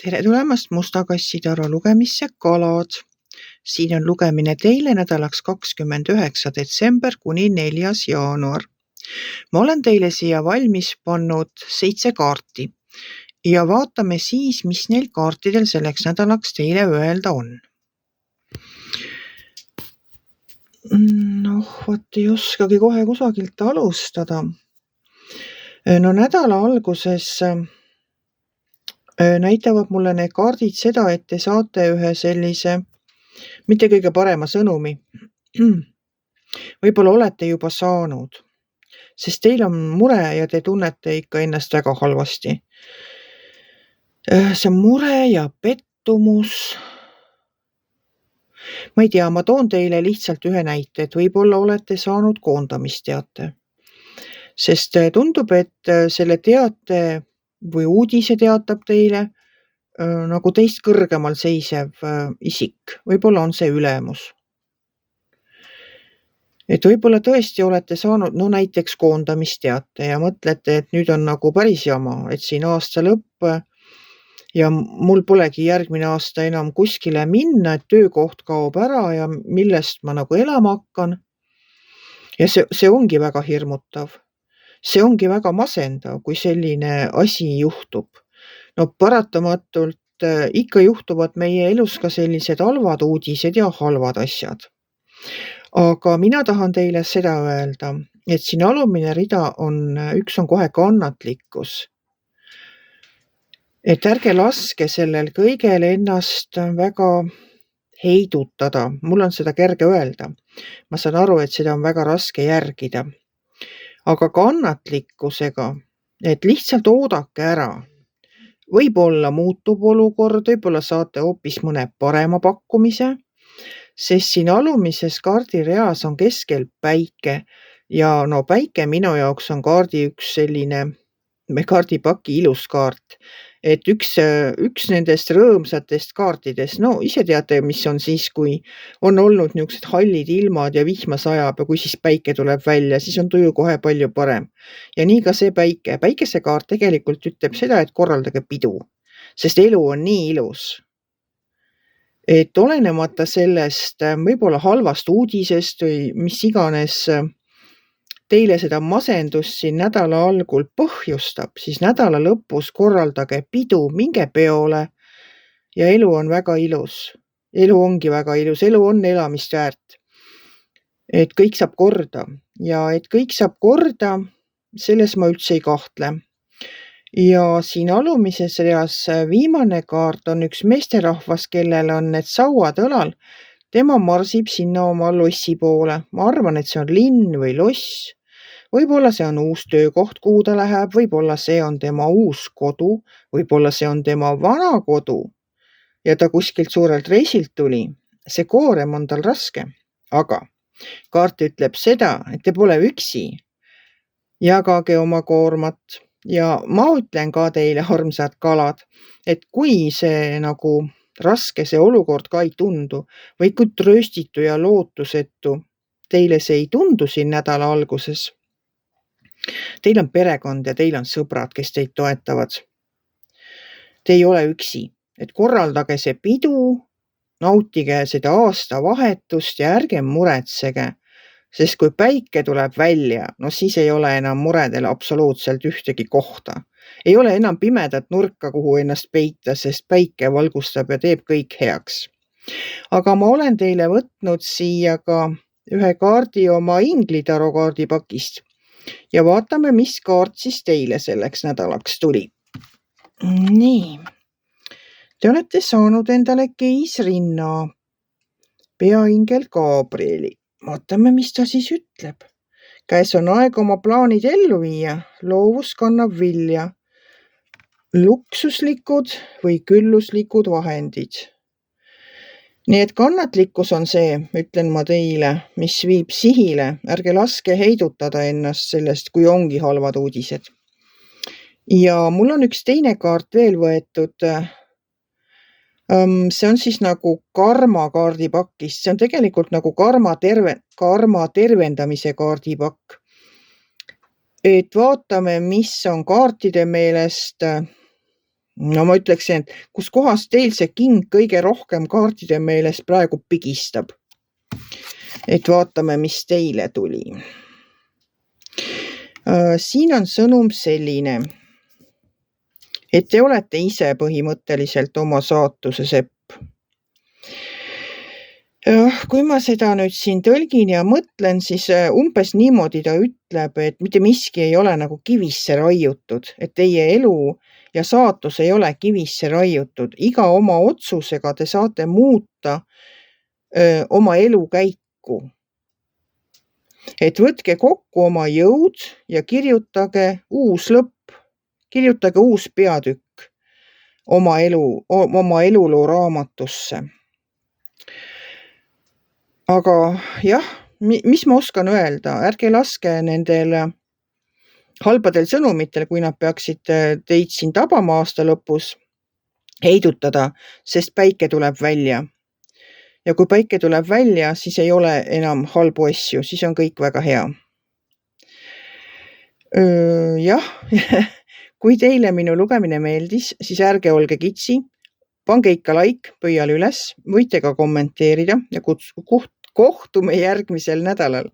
Tere tulemast Musta kassitaru lugemisse kalad. Siin on lugemine teile nädalaks 29. detsember kuni 4. jaanuar. Ma olen teile siia valmis pannud 7 kaarti ja vaatame siis, mis neil kaartidel selleks nädalaks teile öelda on. Vot ei oskagi kohe kusagilt alustada. No nädala alguses näitavad mulle need kaardid seda, et te saate ühe sellise mitte kõige parema sõnumi. Võib-olla olete juba saanud, sest teil on mure ja te tunnete ikka ennast väga halvasti. See on mure ja pettumus. Ma ei tea, ma toon teile lihtsalt ühe näite, et võib-olla olete saanud koondamisteate. Sest tundub, et selle teate või uudise teatab teile nagu teist kõrgemal seisev isik. Võib-olla on see ülemus. Et võib-olla tõesti olete saanud näiteks koondamisteate ja mõtlete, et nüüd on nagu päris jama, et siin aasta lõpp ja mul polegi järgmine aasta enam kuskile minna, et töökoht kaob ära ja millest ma nagu elama hakkan. Ja see ongi väga hirmutav. See ongi väga masendav, kui selline asi juhtub. Paratamatult ikka juhtuvad meie elus ka sellised halvad uudised ja halvad asjad. Aga mina tahan teile seda öelda, et siin alumine rida üks on kohe kannatlikkus. Et ärge laske sellel kõigel ennast väga heidutada. Mul on seda kerge öelda. Ma saan aru, et seda on väga raske järgida. Aga kannatlikkusega, et lihtsalt oodake ära. Võib-olla muutub olukord, võib-olla saate hoopis mõne parema pakkumise, sest siin alumises kaardireas on keskel päike ja päike minu jaoks on kaardi üks selline kaardipaki ilus kaart. Et üks nendest rõõmsatest kaartidest, ise teate, mis on siis, kui on olnud niisugused hallid ilmad ja vihma sajab ja kui siis päike tuleb välja, siis on tuju kohe palju parem. Ja nii ka see päike. Päikesekaart tegelikult ütleb seda, et korraldage pidu, sest elu on nii ilus. Et olenemata sellest võib-olla halvast uudisest või mis iganes teile seda masendust siin nädala algul põhjustab, siis nädala lõpus korraldage pidu, minge peole ja elu on väga ilus. Elu ongi väga ilus, elu on elamist väärt. Et kõik saab korda ja et kõik saab korda, selles ma üldse ei kahtle. Ja siin alumises reas viimane kaart on üks meesterahvas, kellel on need sauad õlal. Tema marsib sinna oma lossi poole. Ma arvan, et see on linn või loss. Võib-olla see on uus töökoht, kuhu ta läheb, võib-olla see on tema uus kodu, võib-olla see on tema vana kodu ja ta kuskilt suurelt reisilt tuli. See koorem on tal raske, aga kaart ütleb seda, et te pole üksi. Jagage oma koormat ja ma ütlen ka teile, armsad kalad, et kui see nagu raske see olukord ka ei tundu või kui trööstitu ja lootusetu teile see ei tundu siin nädala alguses, teil on perekond ja teil on sõbrad, kes teid toetavad. Te ei ole üksi, et korraldage see pidu, nautige seda aastavahetust ja ärge muretsege, sest kui päike tuleb välja, siis ei ole enam muredel absoluutselt ühtegi kohta. Ei ole enam pimedat nurka, kuhu ennast peita, sest päike valgustab ja teeb kõik heaks. Aga ma olen teile võtnud siia ka ühe kaardi oma inglitaro kaardipakist. Ja vaatame, mis kaart siis teile selleks nädalaks tuli. Nii. Te olete saanud endale keisrinna, peaingel Gabrieli. Vaatame, mis ta siis ütleb. Käes on aeg oma plaanid ellu viia. Loovus kannab vilja. Luksuslikud või külluslikud vahendid. Nii et kannatlikkus on see, ütlen ma teile, mis viib sihile. Ärge laske heidutada ennast sellest, kui ongi halvad uudised. Ja mul on üks teine kaart veel võetud. See on siis nagu karma kaardipakist. See on tegelikult nagu karma tervendamise kaardipakk. Et vaatame, mis on kaartide meelest No ma ütleksin, et kus kohas teil see king kõige rohkem kaartide meelest praegu pigistab. Et vaatame, mis teile tuli. Siin on sõnum selline, et te olete ise põhimõtteliselt oma saatuse sepp. Kui ma seda nüüd siin tõlgin ja mõtlen, siis umbes niimoodi ta ütleb, et mitte miski ei ole nagu kivisse raiutud, et teie elu ja saatus ei ole kivisse raiutud. Iga oma otsusega te saate muuta oma elu käiku. Et võtke kokku oma jõud ja kirjutage uus lõpp, kirjutage uus peatükk oma eluloo raamatusse. Aga jah, mis ma oskan öelda, ärge laske nendel halbadel sõnumitel, kui nad peaksid teid siin tabama aasta lõpus, heidutada, sest päike tuleb välja. Ja kui päike tuleb välja, siis ei ole enam halbu asju, siis on kõik väga hea. Jah, kui teile minu lugemine meeldis, siis ärge olge kitsi, pange ikka like pöial üles, võite ka kommenteerida ja kohtume järgmisel nädalal.